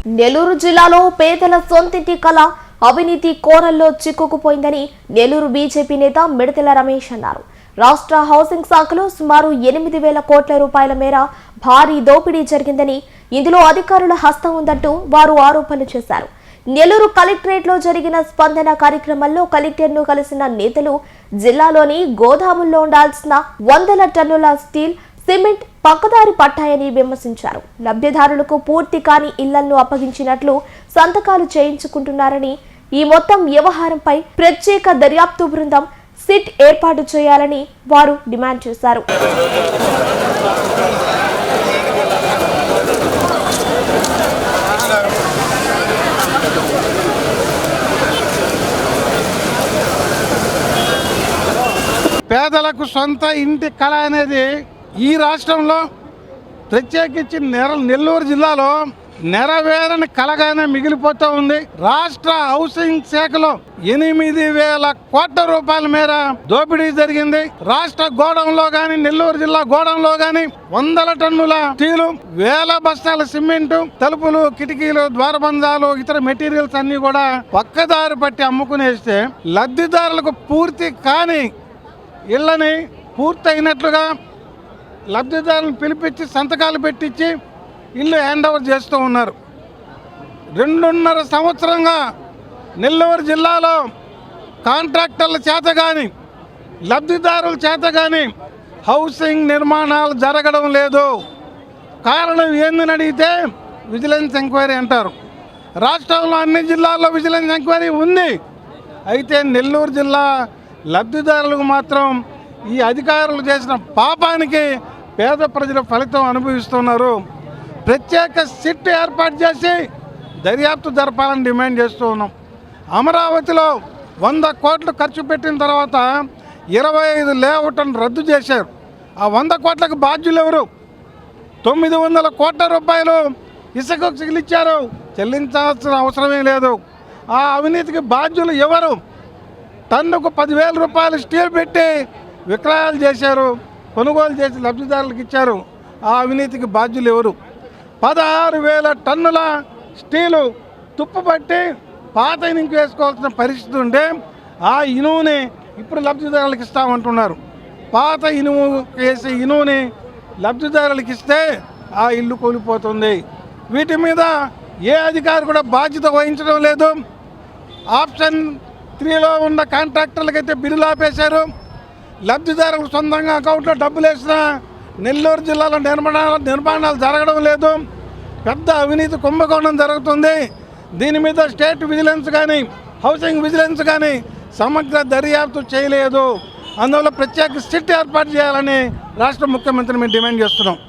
నెల్లూరు జిల్లాలో పేదల సొంతింటి కళ అవినీతి కోరల్లో చిక్కుకుపోయిందని నెల్లూరు బీజేపీ నేత మిడతల రమేష్ అన్నారు. రాష్ట్ర హౌసింగ్ శాఖలో సుమారు 8,000 కోట్ల రూపాయల మేర భారీ దోపిడీ జరిగిందని, ఇందులో అధికారుల హస్తం ఉందంటూ వారు ఆరోపణలు చేశారు. నెల్లూరు కలెక్టరేట్లో జరిగిన స్పందన కార్యక్రమంలో కలెక్టర్ను కలిసిన నేతలు జిల్లాలోని గోదాముల్లో ఉండాల్సిన 100 టన్నుల స్టీల్, సిమెంట్ పక్కదారి పట్టాయని విమర్శించారు. లబ్ధిదారులకు పూర్తి కాని ఇళ్లను అప్పగించినట్లు సంతకాలు చేయించుకుంటున్నారని, ఈ మొత్తం వ్యవహారంపై ప్రత్యేక దర్యాప్తు బృందం సిట్ ఏర్పాటు చేయాలని వారు డిమాండ్ చేశారు. పేదలకు సొంత ఇంటి కళ అనేది ఈ రాష్ట్రంలో ప్రత్యేకించి నెల్లూరు జిల్లాలో నెరవేరని కళగానే మిగిలిపోతూ ఉంది. రాష్ట్ర హౌసింగ్ శాఖలో 8,000 కోట్ల రూపాయల మేర దోపిడీ జరిగింది. రాష్ట్ర గోడంలో గాని, నెల్లూరు జిల్లా గోడంలో గాని 100 టన్నుల స్టీలు, 1000 బస్తాల సిమెంటు, తలుపులు, కిటికీలు, ద్వారబంధాలు, ఇతర మెటీరియల్స్ అన్ని కూడా పక్కదారి పట్టి అమ్ముకునేస్తే లబ్ధిదారులకు పూర్తి కాని ఇళ్లని పూర్తయినట్లుగా లబ్ధిదారులను పిలిపించి సంతకాలు పెట్టించి ఇల్లు హ్యాండ్ ఓవర్ చేస్తూ ఉన్నారు. 2.5 సంవత్సరంగా నెల్లూరు జిల్లాలో కాంట్రాక్టర్ల చేత కానీ, లబ్ధిదారుల చేత కానీ హౌసింగ్ నిర్మాణాలు జరగడం లేదు. కారణం ఏందని అడిగితే విజిలెన్స్ ఎంక్వైరీ అంటారు. రాష్ట్రంలో అన్ని జిల్లాల్లో విజిలెన్స్ ఎంక్వైరీ ఉంది. అయితే నెల్లూరు జిల్లా లబ్ధిదారులకు మాత్రం ఈ అధికారులు చేసిన పాపానికి పేద ప్రజల ఫలితం అనుభవిస్తున్నారు. ప్రత్యేక సిట్ ఏర్పాటు చేసి దర్యాప్తు జరపాలని డిమాండ్ చేస్తూ ఉన్నాం. అమరావతిలో 100 కోట్లు ఖర్చు పెట్టిన తర్వాత 25 లేఅవుట్లను రద్దు చేశారు. ఆ 100 కోట్లకు బాధ్యులు ఎవరు? 900 కోట్ల రూపాయలు ఇసుకకు చిగిలిచ్చారు, చెల్లించాల్సిన అవసరమే లేదు. ఆ అవినీతికి బాధ్యులు ఎవరు? టన్నుకు 10,000 రూపాయలు స్టీల్ పెట్టి విక్రయాలు చేశారు, కొనుగోలు చేసి లబ్ధిదారులకు ఇచ్చారు. ఆ అవినీతికి బాధ్యులు ఎవరు? 16,000 టన్నుల స్టీలు తుప్పుపట్టి పాత ఇనుముకి వేసుకోవాల్సిన పరిస్థితి ఉంటే ఆ ఇనువుని ఇప్పుడు లబ్ధిదారులకు ఇస్తామంటున్నారు. పాత ఇనుము వేసే ఇనువుని లబ్ధిదారులకు ఇస్తే ఆ ఇల్లు కూలిపోతుంది. వీటి మీద ఏ అధికారి కూడా బాధ్యత వహించడం లేదు. ఆప్షన్ 3లో ఉన్న కాంట్రాక్టర్లకైతే బిల్లులు ఆపేశారు. లబ్ధిదారులకు సొంతంగా అకౌంట్లో డబ్బులు వేసిన నెల్లూరు జిల్లాలో నిర్మాణాలు జరగడం లేదు. పెద్ద అవినీతి కుంభకోణం జరుగుతుంది. దీని మీద స్టేట్ విజిలెన్స్ కానీ, హౌసింగ్ విజిలెన్స్ కానీ సమగ్ర దర్యాప్తు చేయలేదు. అందువల్ల ప్రత్యేక సిట్ ఏర్పాటు చేయాలని రాష్ట్ర ముఖ్యమంత్రిని మేము డిమాండ్ చేస్తున్నాం.